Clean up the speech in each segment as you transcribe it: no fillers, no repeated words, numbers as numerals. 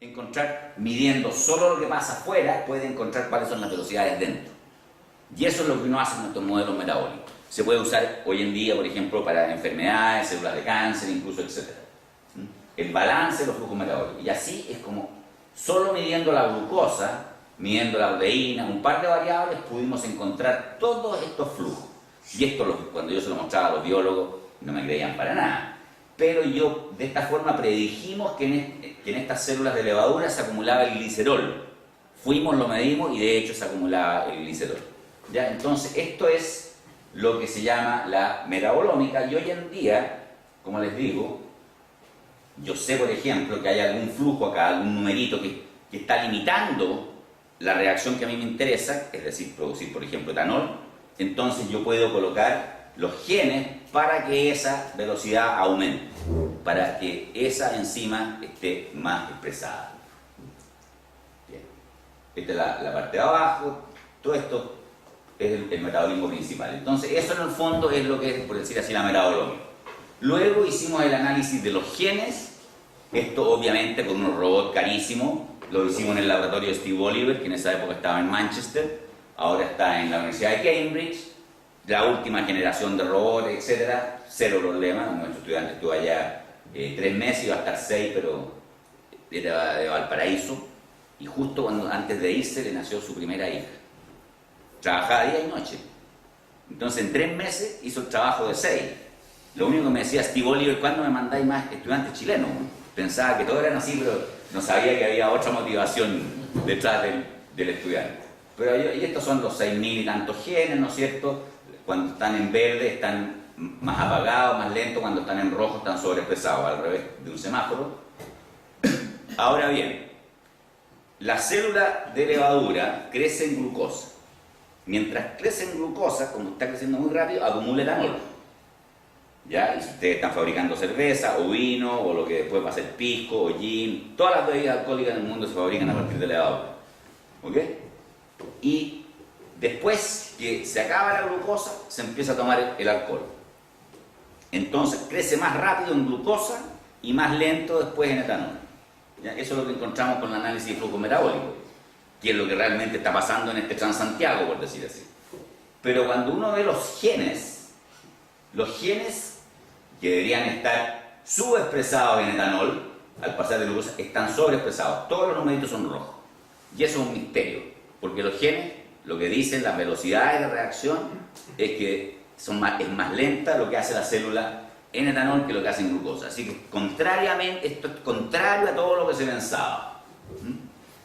encontrar, midiendo solo lo que pasa afuera, puede encontrar cuáles son las velocidades dentro. Y eso es lo que uno hace en nuestros modelos metabólicos. Se puede usar hoy en día, por ejemplo, para enfermedades, células de cáncer, incluso, etc. El balance de los flujos metabólicos. Y así es como, solo midiendo la glucosa, midiendo la proteína, un par de variables, pudimos encontrar todos estos flujos. Y esto, cuando yo se lo mostraba a los biólogos, no me creían para nada. Pero yo, de esta forma, predijimos que en estas células de levadura se acumulaba el glicerol. Fuimos, lo medimos y de hecho se acumulaba el glicerol. ¿Ya? Entonces, esto es lo que se llama la metabolómica. Y hoy en día, como les digo, yo sé, por ejemplo, que hay algún flujo acá, algún numerito que está limitando la reacción que a mí me interesa, es decir, producir, por ejemplo, etanol. Entonces yo puedo colocar los genes para que esa velocidad aumente, para que esa enzima esté más expresada. Bien. Esta es la parte de abajo. Todo esto es el metabolismo principal. Entonces eso en el fondo es lo que es, por decir así, la metabolómica. Luego hicimos el análisis de los genes. Esto obviamente con unos robots carísimos. Lo hicimos en el laboratorio de Steve Oliver, que en esa época estaba en Manchester. Ahora está en la Universidad de Cambridge. La última generación de robots, etc. Cero problema. Nuestro estudiante estuvo allá 3 meses, iba a estar 6, pero era de Valparaíso. Y justo antes de irse le nació su primera hija. Trabajaba día y noche. Entonces en 3 meses hizo el trabajo de 6. Lo único que me decía Steve Oliver, ¿cuándo me mandáis más estudiantes chilenos? Pensaba que todos eran así, pero no sabía que había otra motivación detrás del estudiante. Pero y estos son los 6.000 y tantos genes, ¿no es cierto? Cuando están en verde están más apagados, más lentos, cuando están en rojo están sobreexpresados, al revés de un semáforo. Ahora bien, la célula de levadura crece en glucosa. Mientras crece en glucosa, como está creciendo muy rápido, acumula etanol. ¿Ya? Y si ustedes están fabricando cerveza, o vino, o lo que después va a ser pisco, o gin, todas las bebidas alcohólicas en el mundo se fabrican a partir de levadura. ¿Ok? Y después que se acaba la glucosa, se empieza a tomar el alcohol. Entonces crece más rápido en glucosa y más lento después en etanol. ¿Ya? Eso es lo que encontramos con el análisis de flujo metabólico, que es lo que realmente está pasando en este Transantiago, por decir así. Pero cuando uno ve los genes que deberían estar subexpresados en etanol, al pasar de glucosa, están sobreexpresados. Todos los numeritos son rojos. Y eso es un misterio, porque los genes, lo que dicen, las velocidades de reacción, es que es más lenta lo que hace la célula en etanol que lo que hace en glucosa. Así que, contrariamente, esto es contrario a todo lo que se pensaba.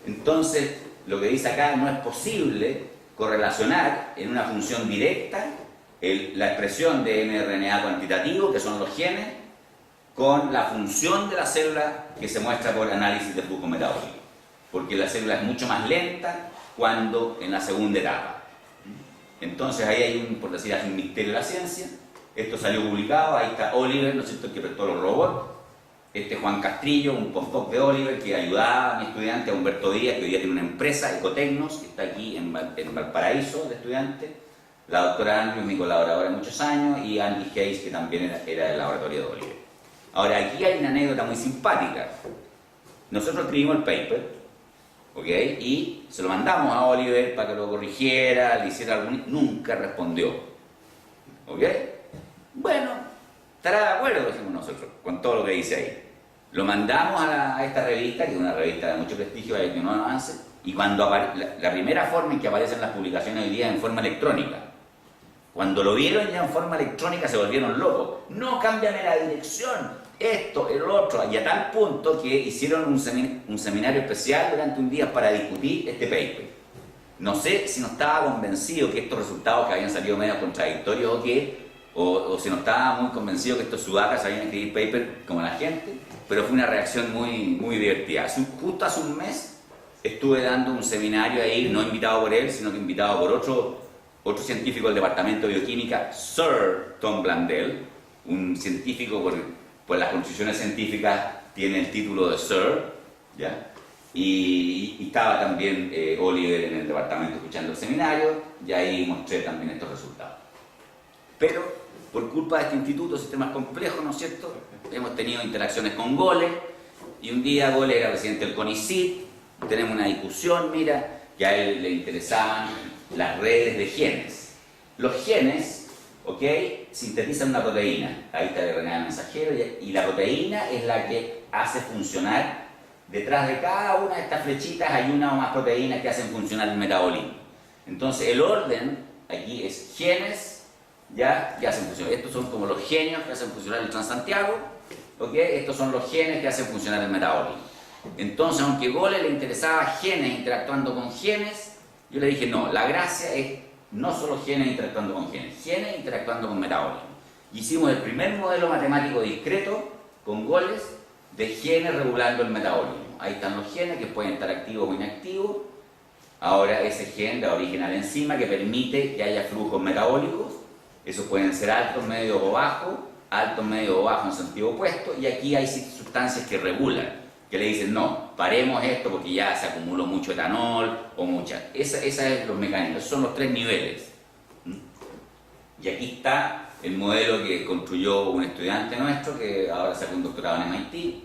Entonces, lo que dice acá, no es posible correlacionar en una función directa la expresión de mRNA cuantitativo, que son los genes, con la función de la célula que se muestra por análisis de flujo metabólico. Porque la célula es mucho más lenta cuando en la segunda etapa. Entonces ahí hay por decir así, un misterio de la ciencia. Esto salió publicado, ahí está Oliver, ¿no es cierto?, que prestó los robots. Juan Castrillo, un postdoc de Oliver, que ayudaba a mi estudiante, a Humberto Díaz, que hoy día tiene una empresa, Ecotecnos, que está aquí en Valparaíso, de estudiante. La doctora Andrew es mi colaboradora de muchos años, y Andy Hayes, que también era del laboratorio de Oliver. Ahora, aquí hay una anécdota muy simpática. Nosotros escribimos el paper, ¿ok? Y se lo mandamos a Oliver para que lo corrigiera, le hiciera algún... Nunca respondió. ¿Ok? Bueno, estará de acuerdo, decimos nosotros, con todo lo que dice ahí. Lo mandamos a esta revista, que es una revista de mucho prestigio, que no avance, y cuando la primera forma en que aparecen las publicaciones hoy día es en forma electrónica. Cuando lo vieron ya en forma electrónica se volvieron locos. No, cámbiame la dirección, esto, el otro, y a tal punto que hicieron un seminario especial durante un día para discutir este paper. No sé si no estaba convencido que estos resultados que habían salido medio contradictorios o qué, o si no estaba muy convencido que estos sudacas sabían escribir paper como la gente, pero fue una reacción muy, muy divertida. Justo hace un mes estuve dando un seminario ahí, no invitado por él, sino que invitado por otro científico del departamento de bioquímica, Sir Tom Blandell, un científico por las constituciones científicas tiene el título de Sir, ¿ya? Y estaba también Oliver en el departamento escuchando el seminario, y ahí mostré también estos resultados. Pero por culpa de este instituto, sistemas complejos, ¿no es cierto?, hemos tenido interacciones con goles, y un día Gole era presidente del CONICYT, tenemos una discusión, mira, que a él le interesaban las redes de genes. Los genes, ¿ok?, sintetizan una proteína, ahí está el RNA mensajero, y la proteína es la que hace funcionar, detrás de cada una de estas flechitas hay una o más proteínas que hacen funcionar el metabolismo. Entonces el orden aquí es genes, ya, que hacen funcionar. Estos son como los genios que hacen funcionar el Transantiago, ¿ok? Estos son los genes que hacen funcionar el metabolismo. Entonces, aunque Gole le interesaba genes interactuando con genes, yo le dije, no, la gracia es no solo genes interactuando con genes interactuando con metabolismo. Hicimos el primer modelo matemático discreto con goles de genes regulando el metabolismo. Ahí están los genes que pueden estar activos o inactivos. Ahora ese gen da origen a la enzima que permite que haya flujos metabólicos. Esos pueden ser altos, medios o bajos, altos, medios o bajos en sentido opuesto, y aquí hay sustancias que regulan, que le dicen, no, paremos esto porque ya se acumuló mucho etanol o mucha. Esos son los mecanismos, son los 3 niveles. Y aquí está el modelo que construyó un estudiante nuestro, que ahora sacó un doctorado en MIT.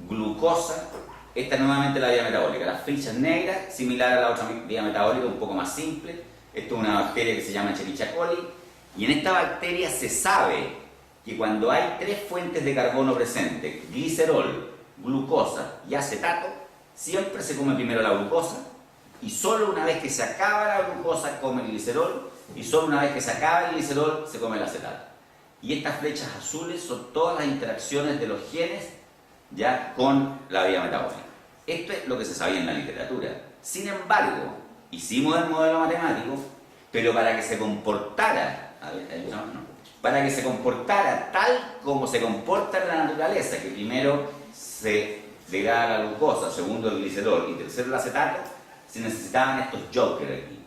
Glucosa, esta es nuevamente la vía metabólica, las fichas negras, similar a la otra vía metabólica, un poco más simple. Esto es una bacteria que se llama Escherichia coli, y en esta bacteria se sabe que cuando hay 3 fuentes de carbono presentes, glicerol, glucosa y acetato, siempre se come primero la glucosa, y solo una vez que se acaba la glucosa come el glicerol, y solo una vez que se acaba el glicerol se come el acetato. Y estas flechas azules son todas las interacciones de los genes ya con la vía metabólica. Esto es lo que se sabía en la literatura. Sin embargo, hicimos el modelo matemático, pero para que se comportara, para que se comportara tal como se comporta en la naturaleza, que primero se degrada la glucosa, segundo el glicerol y tercero el acetato, se necesitaban estos jokers aquí.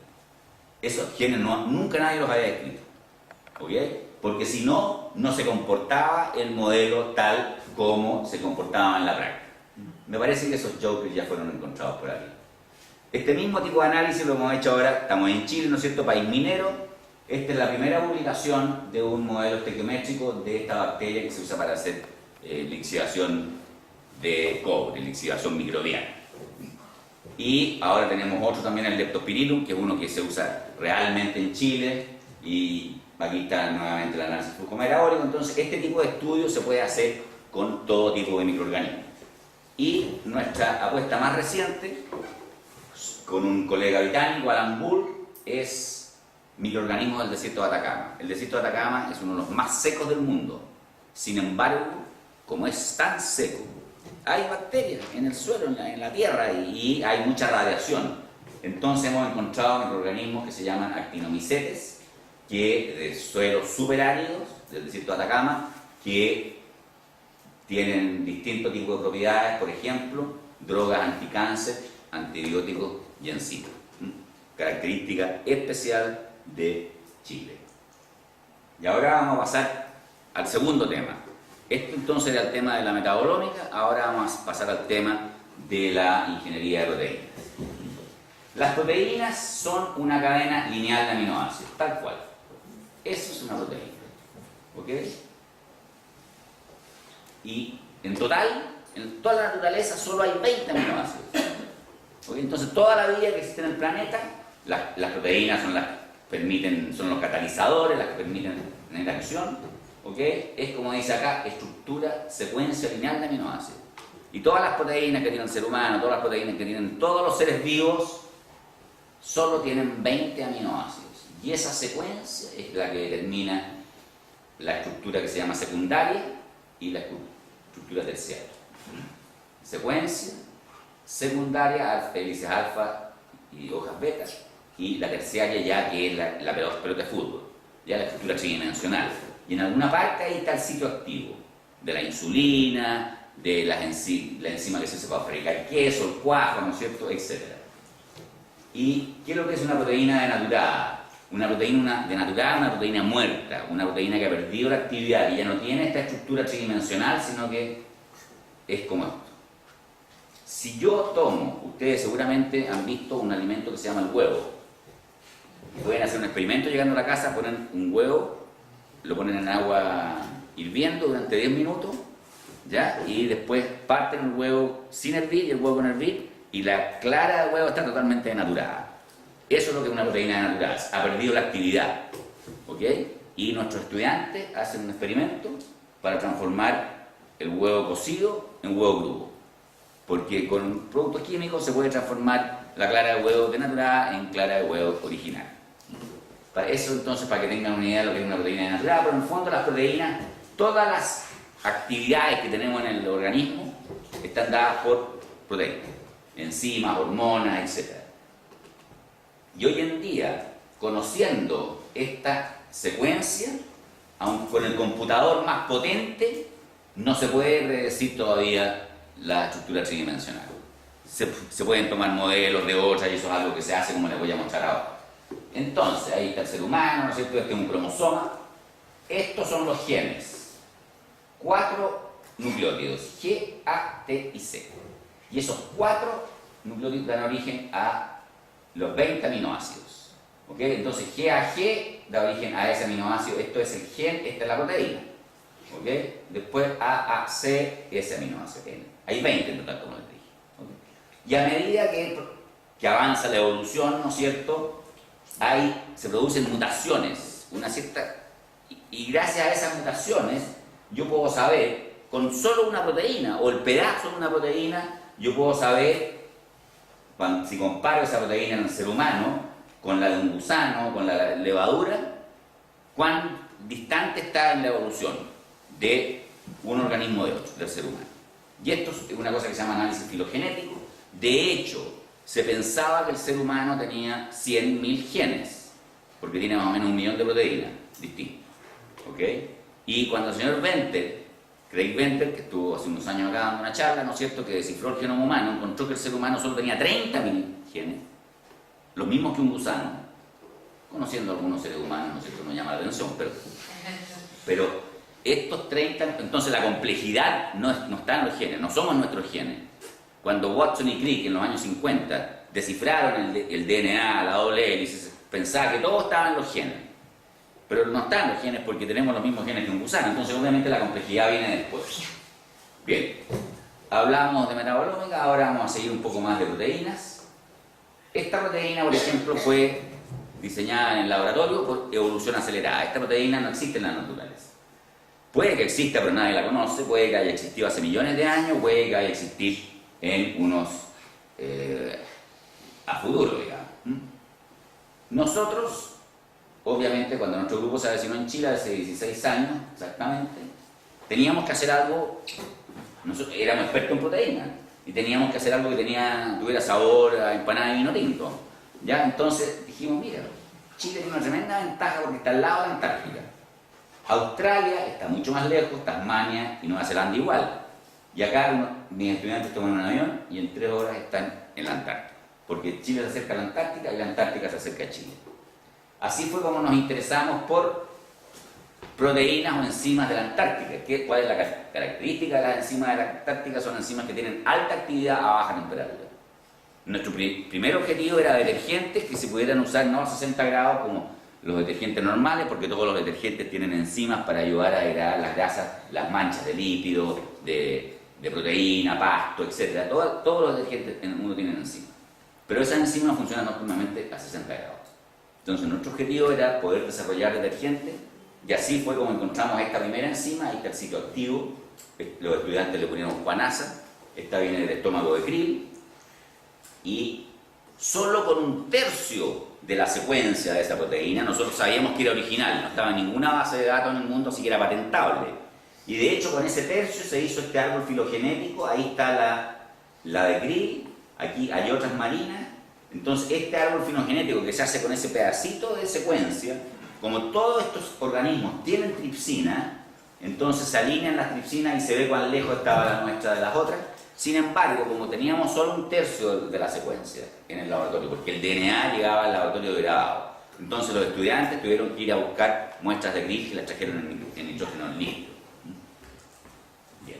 Esos genes nunca nadie los había escrito, ¿ok? Porque si no, no se comportaba el modelo tal como se comportaba en la práctica. Me parece que esos jokers ya fueron encontrados por aquí. Este mismo tipo de análisis lo hemos hecho ahora, estamos en Chile, ¿no es cierto?, país minero. Esta es la primera publicación de un modelo estequiométrico de esta bacteria que se usa para hacer lixiviación de cobre, lixiviación microbiana. Y ahora tenemos otro también, el Leptospirillum, que es uno que se usa realmente en Chile, y aquí está nuevamente el análisis flujo metabólico. Entonces, este tipo de estudio se puede hacer con todo tipo de microorganismos. Y nuestra apuesta más reciente, con un colega británico, Alan Bull, es microorganismos del desierto de Atacama. El desierto de Atacama es uno de los más secos del mundo. Sin embargo, como es tan seco, hay bacterias en el suelo, en la tierra, y hay mucha radiación. Entonces hemos encontrado microorganismos que se llaman actinomicetes, que de suelos superáridos del desierto de Atacama, que tienen distintos tipos de propiedades, por ejemplo, drogas anticáncer, antibióticos y enzimas. Característica especial de Chile. Y ahora vamos a pasar al segundo tema. Esto entonces era el tema de la metabolómica, ahora vamos a pasar al tema de la ingeniería de proteínas. Las proteínas son una cadena lineal de aminoácidos, tal cual. Eso es una proteína. ¿Ok? Y en total, en toda la naturaleza, solo hay 20 aminoácidos. ¿Ok? Entonces, toda la vida que existe en el planeta, las proteínas son los catalizadores, las que permiten la interacción. ¿Ok? Es como dice acá, estructura, secuencia lineal de aminoácidos. Y todas las proteínas que tiene el ser humano, todas las proteínas que tienen todos los seres vivos, solo tienen 20 aminoácidos. Y esa secuencia es la que determina la estructura que se llama secundaria y la estructura terciaria. Secuencia, secundaria, hélices alfa y hojas beta, y la terciaria ya que es la pelota de fútbol, ya la estructura tridimensional. Y en alguna parte ahí está el sitio activo de la insulina, de la enzima que se usa para fabricar queso, el cuajo, ¿no es cierto?, etc. ¿Y qué es lo que es una proteína denaturada? Una proteína denaturada, una proteína muerta, una proteína que ha perdido la actividad y ya no tiene esta estructura tridimensional, sino que es como esto. Si yo tomo, ustedes seguramente han visto un alimento que se llama el huevo. Pueden hacer un experimento llegando a la casa, ponen un huevo, lo ponen en agua hirviendo durante 10 minutos, ¿ya? Y después parten el huevo sin hervir y el huevo con hervir, y la clara del huevo está totalmente denaturada. Eso es lo que es una proteína denaturada, ha perdido la actividad, ¿ok? Y nuestros estudiantes hacen un experimento para transformar el huevo cocido en huevo crudo, porque con productos químicos se puede transformar la clara de huevo denaturada en clara de huevo original. Para eso, entonces, para que tengan una idea de lo que es una proteína denaturada, pero en el fondo las proteínas, todas las actividades que tenemos en el organismo están dadas por proteínas, enzimas, hormonas, etc. Y hoy en día, conociendo esta secuencia, aun con el computador más potente, no se puede predecir todavía la estructura tridimensional. Se pueden tomar modelos de otras y eso es algo que se hace, como les voy a mostrar ahora. Entonces, ahí está el ser humano, ¿no es cierto? Este es un cromosoma. Estos son los genes. 4 nucleótidos, G, A, T y C. Y esos 4 nucleótidos dan origen a los 20 aminoácidos. ¿Ok? Entonces, GAG da origen a ese aminoácido. Esto es el gen, esta es la proteína. ¿Ok? Después AAC, ese aminoácido. Hay 20 en total, como les dije. ¿Ok? Y a medida que avanza la evolución, ¿no es cierto?, se producen mutaciones, una cierta, y gracias a esas mutaciones yo puedo saber, con solo una proteína o el pedazo de una proteína, yo puedo saber, si comparo esa proteína en el ser humano con la de un gusano, con la levadura, cuán distante está en la evolución de un organismo de otro, del ser humano. Y esto es una cosa que se llama análisis filogenético. De hecho, se pensaba que el ser humano tenía 100.000 genes, porque tiene más o menos 1 millón de proteínas distintas. ¿Ok? Y cuando el señor Venter, Craig Venter, que estuvo hace unos años acá dando una charla, ¿no es cierto?, que descifró el genoma humano, encontró que el ser humano solo tenía 30.000 genes, los mismos que un gusano. Conociendo a algunos seres humanos, ¿no es cierto?, no llama la atención, pero estos 30, entonces la complejidad no está en los genes, no somos nuestros genes. Cuando Watson y Crick en los años 50 descifraron el DNA, la doble hélice, pensaba que todo estaba en los genes. Pero no están los genes porque tenemos los mismos genes que un gusano, entonces obviamente la complejidad viene después. Bien, hablamos de metabolómica, ahora vamos a seguir un poco más de proteínas. Esta proteína, por ejemplo, fue diseñada en el laboratorio por evolución acelerada. Esta proteína no existe en la naturaleza. Puede que exista, pero nadie la conoce, puede que haya existido hace millones de años, puede que haya existido en unos a futuro, digamos. Nosotros, obviamente, cuando nuestro grupo se avecinó en Chile hace 16 años, exactamente, teníamos que hacer algo, nosotros éramos expertos en proteínas, y teníamos que hacer algo que tuviera sabor a empanada de vino tinto. ¿Ya? Entonces dijimos, mira, Chile tiene una tremenda ventaja porque está al lado de la Antártica. Australia está mucho más lejos, Tasmania y Nueva Zelanda igual. Y acá mis estudiantes toman un avión y en 3 horas están en la Antártica. Porque Chile se acerca a la Antártica y la Antártica se acerca a Chile. Así fue como nos interesamos por proteínas o enzimas de la Antártica. ¿Cuál es la característica de las enzimas de la Antártica? Son enzimas que tienen alta actividad a baja temperatura. Nuestro primer objetivo era detergentes que se pudieran usar no a 60 grados como los detergentes normales, porque todos los detergentes tienen enzimas para ayudar a degradar las grasas, las manchas de lípidos, de proteína, pasto, etc. Todos los detergentes en el mundo tienen enzimas. Pero esas enzimas funcionan óptimamente a 60 grados. Entonces nuestro objetivo era poder desarrollar detergentes, y así fue como encontramos esta primera enzima. Ahí está el sitio activo, los estudiantes le ponieron guanasa, esta viene del estómago de krill, y solo con 1/3 de la secuencia de esa proteína nosotros sabíamos que era original, no estaba en ninguna base de datos en el mundo, así que era patentable. Y de hecho con ese 1/3 se hizo este árbol filogenético. Ahí está la de krill, aquí hay otras marinas. Entonces este árbol filogenético que se hace con ese pedacito de secuencia, como todos estos organismos tienen tripsina, entonces se alinean las tripsinas y se ve cuán lejos estaba la nuestra de las otras. Sin embargo, como teníamos solo 1/3 de la secuencia en el laboratorio, porque el DNA llegaba al laboratorio degradado, entonces los estudiantes tuvieron que ir a buscar muestras de krill y las trajeron en nitrógeno líquido. Bien.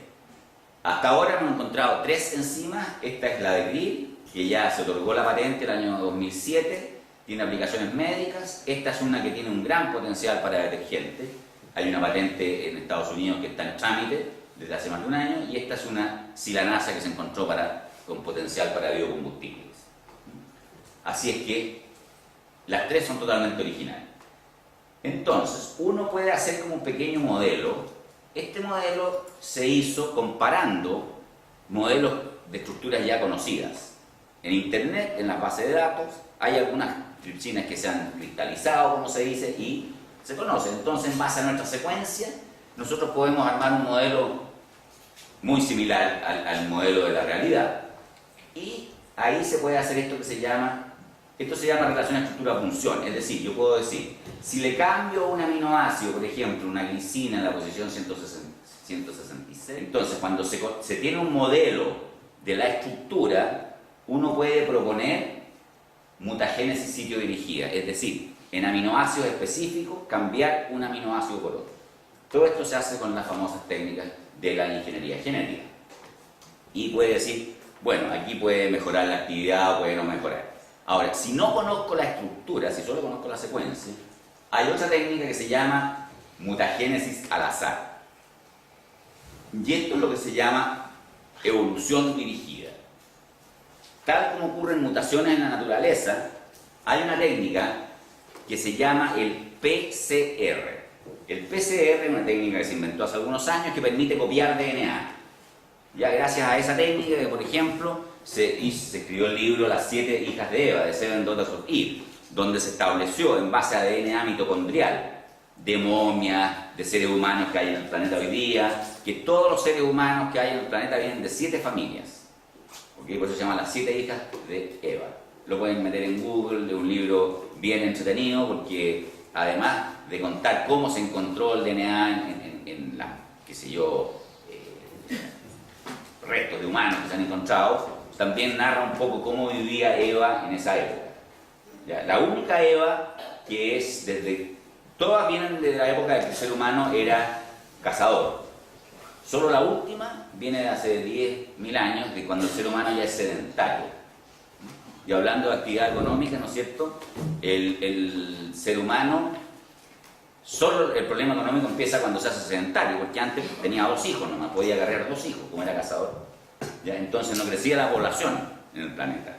Hasta ahora hemos encontrado 3 enzimas. Esta es la de krill, que ya se otorgó la patente el año 2007, tiene aplicaciones médicas. Esta es una que tiene un gran potencial para detergentes. Hay una patente en Estados Unidos que está en trámite, desde hace más de un año, y esta es una silanaza que se encontró con potencial para biocombustibles. Así es que las tres son totalmente originales. Entonces, uno puede hacer como un pequeño modelo. Este modelo se hizo comparando modelos de estructuras ya conocidas. En Internet, en las bases de datos, hay algunas tripsinas que se han cristalizado, como se dice, y se conocen. Entonces, en base a nuestra secuencia, nosotros podemos armar un modelo muy similar al modelo de la realidad. Y ahí se puede hacer esto se llama relación estructura-función. Es decir, yo puedo decir, si le cambio un aminoácido, por ejemplo, una glicina en la posición 166, entonces cuando se tiene un modelo de la estructura, uno puede proponer mutagénesis sitio dirigida, es decir, en aminoácidos específicos cambiar un aminoácido por otro. Todo esto se hace con las famosas técnicas de la ingeniería genética. Y puede decir, bueno, aquí puede mejorar la actividad o puede no mejorar. Ahora, si no conozco la estructura, si solo conozco la secuencia, hay otra técnica que se llama mutagénesis al azar. Y esto es lo que se llama evolución dirigida. Tal como ocurren mutaciones en la naturaleza, hay una técnica que se llama el PCR. El PCR es una técnica que se inventó hace algunos años que permite copiar DNA. Ya gracias a esa técnica, que por ejemplo, se escribió el libro Las 7 hijas de Eva, de Seven Daughters of Eve, donde se estableció en base a DNA mitocondrial de momias, de seres humanos que hay en el planeta hoy día, que todos los seres humanos que hay en el planeta vienen de 7 familias. ¿Okay? Por eso se llama Las 7 hijas de Eva. Lo pueden meter en Google, de un libro bien entretenido, porque además de contar cómo se encontró el DNA en la, qué sé yo, restos de humanos que se han encontrado, también narra un poco cómo vivía Eva en esa época. ¿Ya? La única Eva que es todas vienen de la época de que el ser humano era cazador. Solo la última viene de hace 10.000 años, de cuando el ser humano ya es sedentario. Y hablando de actividad económica, ¿no es cierto? El ser humano, solo el problema económico empieza cuando se hace sedentario, porque antes tenía 2 hijos nomás, podía agarrar 2 hijos, como era cazador. ¿Ya? Entonces no crecía la población en el planeta.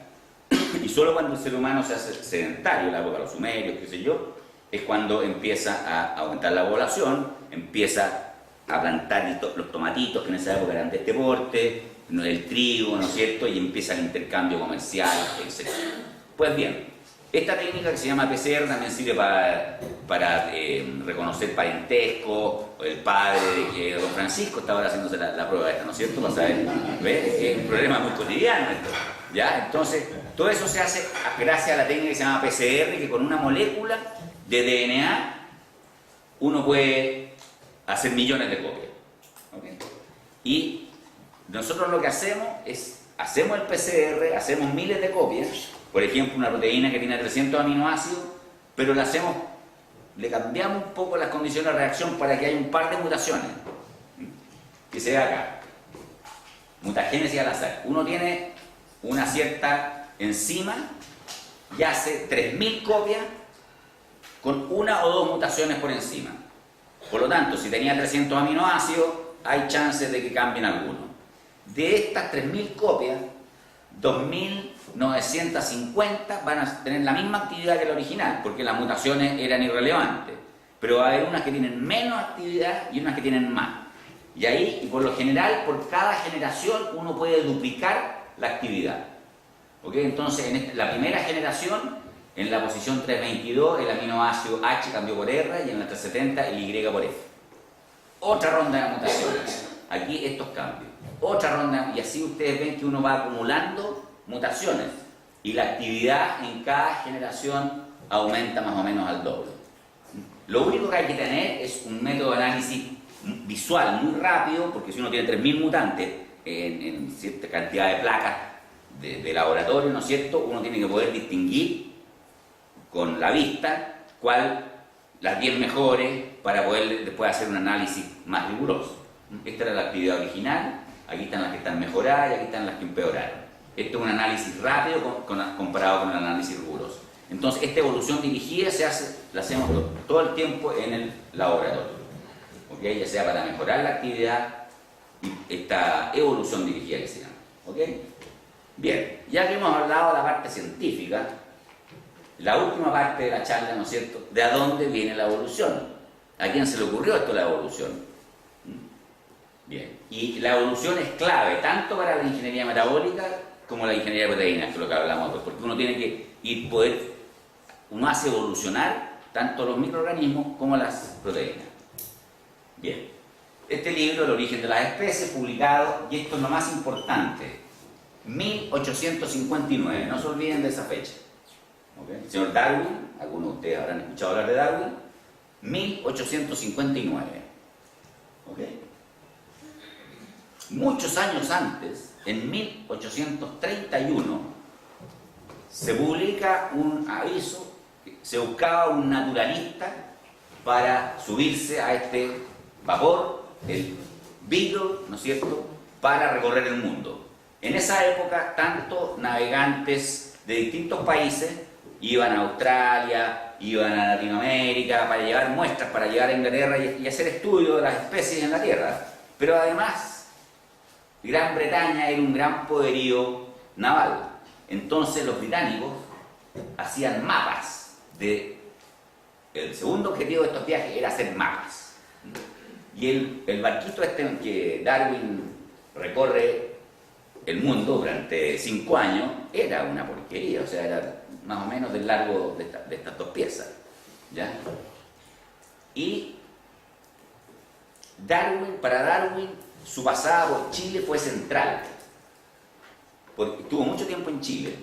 Y solo cuando el ser humano se hace sedentario, en la época de los sumerios, qué sé yo, es cuando empieza a aumentar la población, empieza a plantar los tomatitos, que en esa época eran de este porte, el trigo, ¿no es cierto? Y empieza el intercambio comercial, etc. Pues bien, esta técnica que se llama PCR también sirve para reconocer parentesco. El padre de don Francisco estaba ahora haciéndose la prueba esta, ¿no es cierto? Para saber, ¿ves? Es un problema muy cotidiano esto, ¿ya? Entonces, todo eso se hace gracias a la técnica que se llama PCR, que con una molécula de DNA uno puede hacer millones de copias. ¿Okay? Y nosotros lo que hacemos es, hacemos el PCR, hacemos miles de copias, por ejemplo, una proteína que tiene 300 aminoácidos, pero le cambiamos un poco las condiciones de reacción para que haya un par de mutaciones, que se ve acá. Mutagénesis al azar. Uno tiene una cierta enzima y hace 3.000 copias con 1 o 2 mutaciones por encima. Por lo tanto, si tenía 300 aminoácidos, hay chances de que cambien algunos. De estas 3.000 copias, 2.950 van a tener la misma actividad que la original, porque las mutaciones eran irrelevantes. Pero va a haber unas que tienen menos actividad y unas que tienen más. Y ahí, y por lo general, por cada generación, uno puede duplicar la actividad. ¿Okay? Entonces, en la primera generación, en la posición 322, el aminoácido H cambió por R, y en la 370, el Y por F. Otra ronda de mutaciones. Aquí estos cambios. Otra ronda, y así ustedes ven que uno va acumulando mutaciones. Y la actividad en cada generación aumenta más o menos al doble. Lo único que hay que tener es un método de análisis visual muy rápido, porque si uno tiene 3.000 mutantes en cierta cantidad de placas de laboratorio, ¿no es cierto?, uno tiene que poder distinguir con la vista las 10 mejores para poder después hacer un análisis más riguroso. Esta era la actividad original, aquí están las que están mejoradas y aquí están las que empeoraron. Esto es un análisis rápido comparado con el análisis riguroso. Entonces, esta evolución dirigida la hacemos todo el tiempo en el laboratorio. ¿Okay? Ya sea para mejorar la actividad esta evolución dirigida que se llama. ¿Ok? Bien, ya que hemos hablado de la parte científica, la última parte de la charla, ¿no es cierto?, de a dónde viene la evolución. ¿A quién se le ocurrió esto, la evolución? Bien, y la evolución es clave tanto para la ingeniería metabólica como la ingeniería de proteínas, que es lo que hablamos, porque uno tiene que uno hace evolucionar tanto los microorganismos como las proteínas. Bien, este libro, El origen de las especies, publicado, y esto es lo más importante, 1859, no se olviden de esa fecha. ¿Okay? El señor Darwin, algunos de ustedes habrán escuchado hablar de Darwin, 1859. ¿Okay? Muchos años antes, en 1831, se publica un aviso, se buscaba un naturalista para subirse a este vapor, el Beagle, ¿no es cierto?, para recorrer el mundo. En esa época, tanto navegantes de distintos países iban a Australia, iban a Latinoamérica para llevar muestras, para llevar a Inglaterra y hacer estudios de las especies en la Tierra. Pero además, Gran Bretaña era un gran poderío naval. Entonces los británicos hacían mapas el segundo objetivo de estos viajes era hacer mapas. Y el barquito este en que Darwin recorre el mundo durante 5 años era una porquería, o sea, era más o menos del largo de estas 2 piezas, ¿ya? Y para Darwin, su pasada por Chile fue central, porque estuvo mucho tiempo en Chile,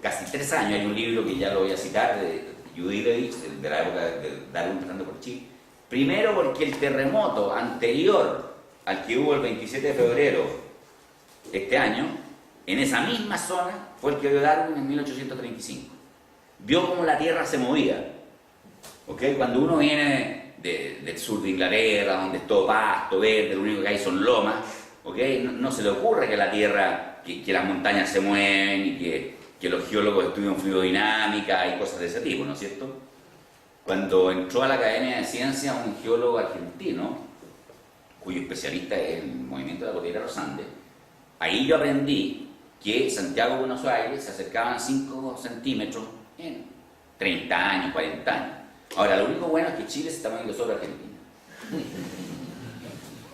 casi 3 años. Hay un libro que ya lo voy a citar, de Judy Levitch, de la época de Darwin pasando por Chile. Primero porque el terremoto anterior al que hubo el 27 de febrero este año, en esa misma zona, fue el que vio Darwin en 1835. Vio cómo la Tierra se movía. ¿Okay? Cuando uno viene del sur de Inglaterra, donde es todo pasto, verde, lo único que hay son lomas, ¿okay? No se le ocurre que la Tierra, que las montañas se mueven y que los geólogos estudian fluidodinámica y cosas de ese tipo, ¿no es cierto? Cuando entró a la Academia de Ciencias un geólogo argentino, cuyo especialista es el movimiento de la cordillera de los Andes, ahí yo aprendí que Santiago y Buenos Aires se acercaban 5 centímetros en 30 años, 40 años. Ahora, lo único bueno es que Chile se está moviendo sobre Argentina.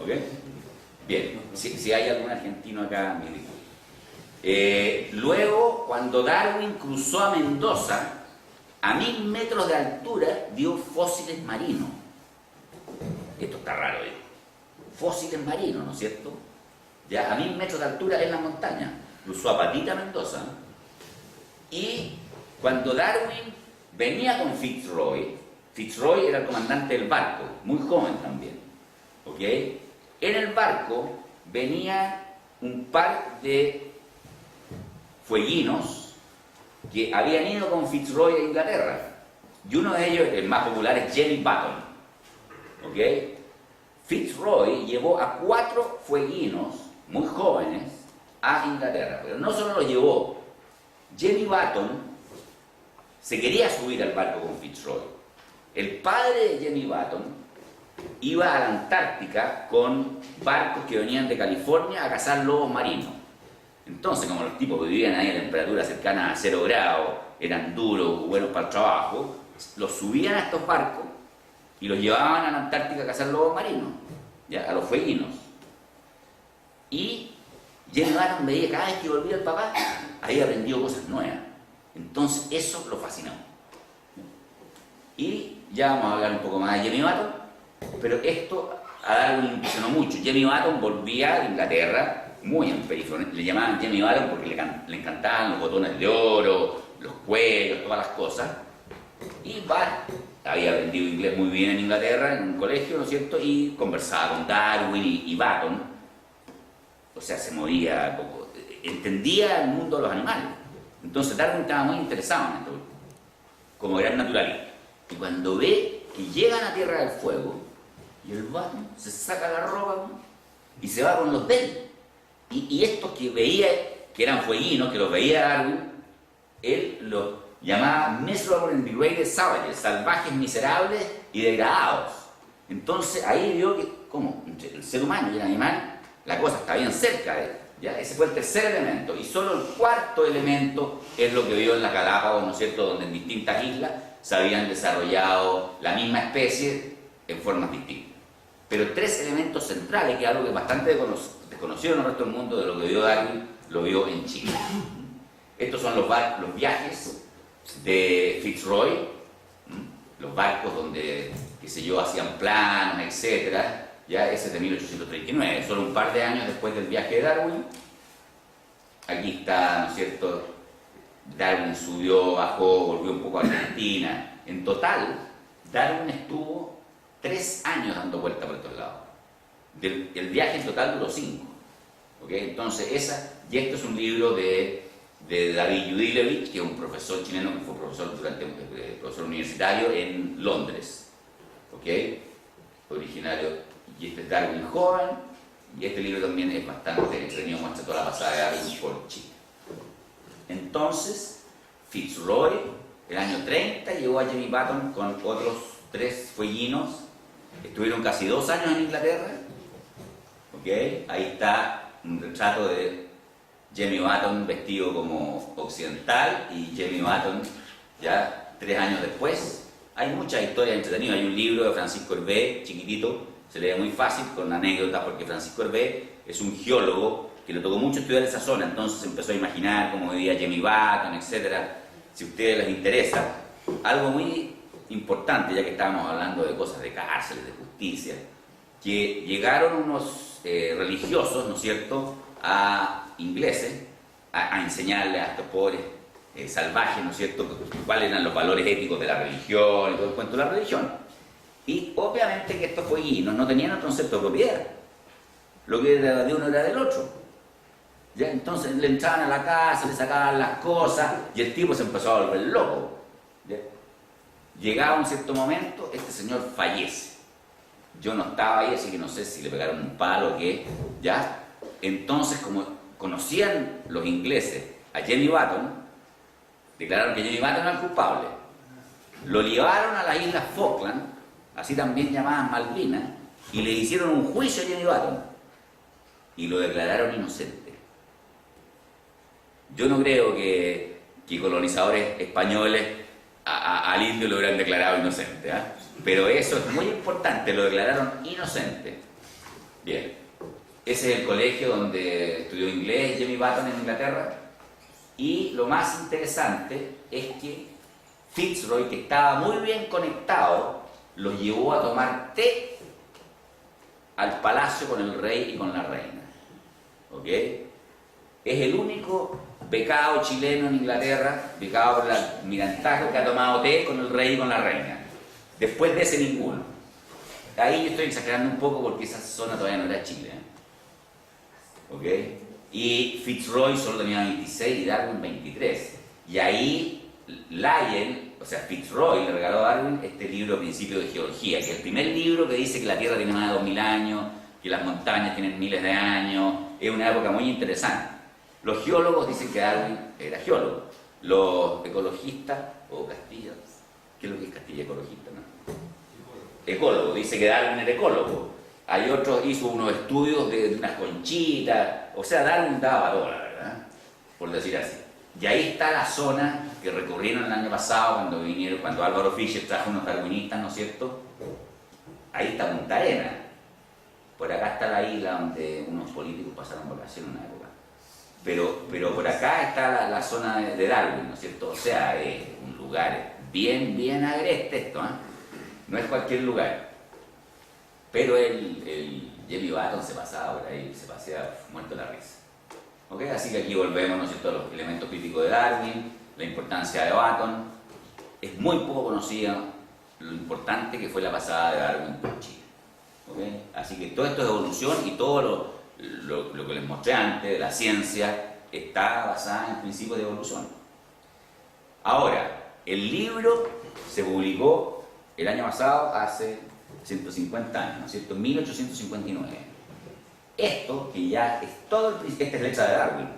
¿Ok? Bien, si hay algún argentino acá, me disculpo. Luego, cuando Darwin cruzó a Mendoza, a 1000 metros de altura vio fósiles marinos. Esto está raro, ¿eh? Fósiles marinos, ¿no es cierto? Ya a 1000 metros de altura en la montaña. Cruzó a Patita, Mendoza. Y cuando Darwin venía con Fitzroy era el comandante del barco, muy joven también. ¿Ok? En el barco venía un par de fueguinos que habían ido con Fitzroy a Inglaterra. Y uno de ellos, el más popular, es Jemmy Button. ¿Ok? Fitzroy llevó a 4 fueguinos muy jóvenes a Inglaterra, pero no solo los llevó. Jemmy Button se quería subir al barco con Fitzroy. El padre de Jemmy Button iba a la Antártica con barcos que venían de California a cazar lobos marinos. Entonces, como los tipos vivían ahí a temperaturas cercanas a 0 grados, eran duros, buenos para el trabajo, los subían a estos barcos y los llevaban a la Antártica a cazar lobos marinos, ¿ya? A los fueguinos. Y Jemmy Button veía cada vez que volvía el papá, había aprendido cosas nuevas. Entonces eso lo fascinó. Y ya vamos a hablar un poco más de Jemmy Button, pero esto a Darwin le impresionó mucho. Jemmy Button volvía a Inglaterra muy empírico. Le llamaban Jemmy Button porque le encantaban los botones de oro, los cuellos, todas las cosas. Y había aprendido inglés muy bien en Inglaterra, en un colegio, ¿no es cierto? Y conversaba con Darwin y Button. O sea, se movía poco. Entendía el mundo de los animales. Entonces Darwin estaba muy interesado en esto, como gran naturalista. Y cuando ve que llegan a Tierra del Fuego, y el Button se saca la ropa y se va con los de él. Y estos que veía, que eran fueguinos, que los veía Darwin, él los llamaba miserable and degraded savages, salvajes, miserables y degradados. Entonces ahí vio que, como el ser humano y el animal la cosa está bien cerca de él. ¿Ya? Ese fue el tercer elemento. Y solo el cuarto elemento es lo que vio en las Galápagos, ¿no es cierto?, donde en distintas islas se habían desarrollado la misma especie en formas distintas. Pero tres elementos centrales, que es algo que es bastante desconocido en el resto del mundo, de lo que vio Darwin, lo vio en Chile. Estos son los viajes de Fitzroy, los barcos donde, qué sé yo, hacían planos, etcétera. Ya ese es de 1839, solo un par de años después del viaje de Darwin. Aquí está, ¿no es cierto?, Darwin subió, bajó, volvió un poco a Argentina. En total, Darwin estuvo 3 años dando vuelta por estos lados. El viaje en total duró 5. ¿Okay? Entonces, y esto es un libro de David Judilevich, que es un profesor chileno que fue profesor universitario en Londres. ¿Okay? Originario. Y este es Darwin joven, y este libro también es bastante entretenido, muestra toda la pasada de Darwin por Chile. Entonces, Fitzroy, el año 30, llegó a Jemmy Button con otros 3 fueguinos, estuvieron casi 2 años en Inglaterra. ¿Okay? Ahí está un retrato de Jemmy Button vestido como occidental, y Jemmy Button ya 3 años después. Hay muchas historias entretenidas, hay un libro de Francisco Hervé, chiquitito, se lee muy fácil, con anécdotas, porque Francisco Hervé es un geólogo que le tocó mucho estudiar esa zona, entonces empezó a imaginar cómo vivía Jemmy Button, etc. Si a ustedes les interesa, algo muy importante, ya que estábamos hablando de cosas de cárceles, de justicia, que llegaron unos religiosos, ¿no es cierto?, a ingleses, a enseñarles a estos pobres salvajes, ¿no es cierto?, cuáles eran los valores éticos de la religión y todo el cuento de la religión. Y obviamente que estos fueguinos no tenían el concepto de propiedad. Lo que era de uno era del otro. ¿Ya? Entonces le entraban a la casa, le sacaban las cosas y el tipo se empezó a volver loco. ¿Ya? Llegaba un cierto momento, este señor fallece. Yo no estaba ahí, así que no sé si le pegaron un palo o qué. ¿Ya? Entonces, como conocían los ingleses a Jemmy Button, declararon que Jemmy Button era el culpable. Lo llevaron a las Islas Falkland, así también llamadas Malvinas, y le hicieron un juicio a Jemmy Button y lo declararon inocente. Yo no creo que colonizadores españoles al indio lo hubieran declarado inocente, ¿eh? Pero eso es muy importante, lo declararon inocente. Bien, ese es el colegio donde estudió inglés Jemmy Button en Inglaterra, y lo más interesante es que Fitzroy, que estaba muy bien conectado, los llevó a tomar té al palacio con el rey y con la reina. ¿Ok? Es el único becado chileno en Inglaterra, becado por el almirantazgo, que ha tomado té con el rey y con la reina. Después de ese, ninguno. Ahí yo estoy exagerando un poco porque esa zona todavía no era Chile. ¿Ok? Y Fitzroy solo tenía 26 y Darwin 23. Y ahí Lyell, o sea, Fitzroy le regaló a Darwin este libro, Principio de Geología, que es el primer libro que dice que la Tierra tiene más de 2000 años, que las montañas tienen miles de años. Es una época muy interesante. Los geólogos dicen que Darwin era geólogo. Los ecologistas, o Castilla, ¿qué es lo que es Castilla ecologista, no? Ecólogo, dice que Darwin era ecólogo. Hay otros, hizo unos estudios de unas conchitas, o sea, Darwin daba todo, la verdad, por decir así. Y ahí está la zona que recorrieron el año pasado cuando Álvaro Fischer trajo unos darwinistas, ¿no es cierto? Ahí está Punta Arenas. Por acá está la isla donde unos políticos pasaron vacaciones en una época. Pero por acá está la zona de Darwin, ¿no es cierto? O sea, es un lugar bien agreste esto, ¿eh? No es cualquier lugar. Pero el Jemmy Button se pasaba por ahí, se paseaba muerto de la risa. ¿Okay? Así que aquí volvemos, ¿no es cierto?, a los elementos críticos de Darwin, la importancia de Button. Es muy poco conocida lo importante que fue la pasada de Darwin por Chile. ¿Okay? Así que todo esto es evolución, y todo lo que les mostré antes, la ciencia, está basada en principios de evolución. Ahora, el libro se publicó el año pasado, hace 150 años, ¿no es cierto?, 1859. Esto, que ya es todo esta es letra de Darwin,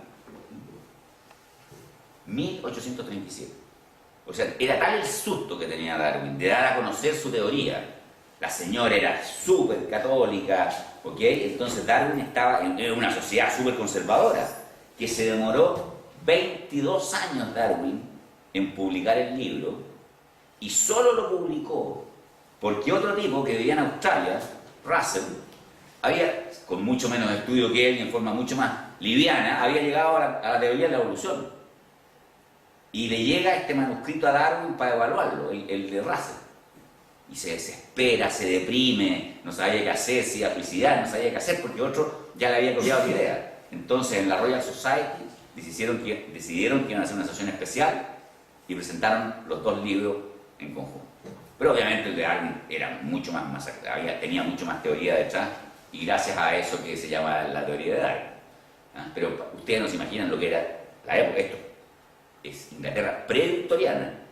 1837. O sea, era tal el susto que tenía Darwin de dar a conocer su teoría. La señora era súper católica, ¿Ok? Entonces Darwin estaba en una sociedad súper conservadora, que se demoró 22 años Darwin en publicar el libro, y solo lo publicó porque otro tipo que vivía en Australia, Russell, había, con mucho menos estudio que él y en forma mucho más liviana, había llegado a la teoría de la evolución. Y le llega este manuscrito a Darwin para evaluarlo, el de Russell. Y se desespera, se deprime, no sabía qué hacer, se iba a suicidar, no sabía qué hacer porque otro ya le había copiado la idea. Entonces en la Royal Society decidieron que iban a hacer una sesión especial y presentaron los dos libros en conjunto. Pero obviamente el de Darwin era mucho más tenía mucho más teoría detrás, y gracias a eso que se llama la teoría de Darwin. ¿Ah? Pero ustedes no se imaginan lo que era la época. Esto es Inglaterra pre-victoriana.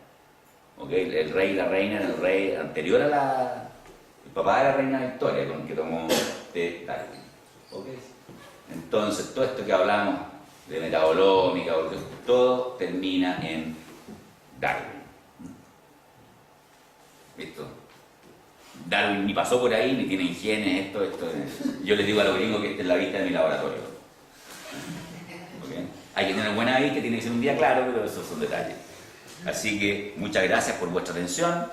¿Okay? El rey y la reina era el rey anterior a el papá de la reina Victoria, con el que tomó de Darwin. ¿Okay? Entonces todo esto que hablamos de metabolómica, todo termina en Darwin. ¿Visto? Darwin ni pasó por ahí, ni tiene genes, esto. Yo les digo a los gringos que esta es la vista de mi laboratorio. ¿Okay? Hay que tener buena vista, tiene que ser un día claro, pero esos son detalles. Así que muchas gracias por vuestra atención.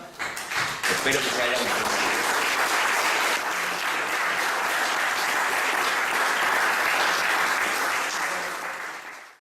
Espero que se haya gustado.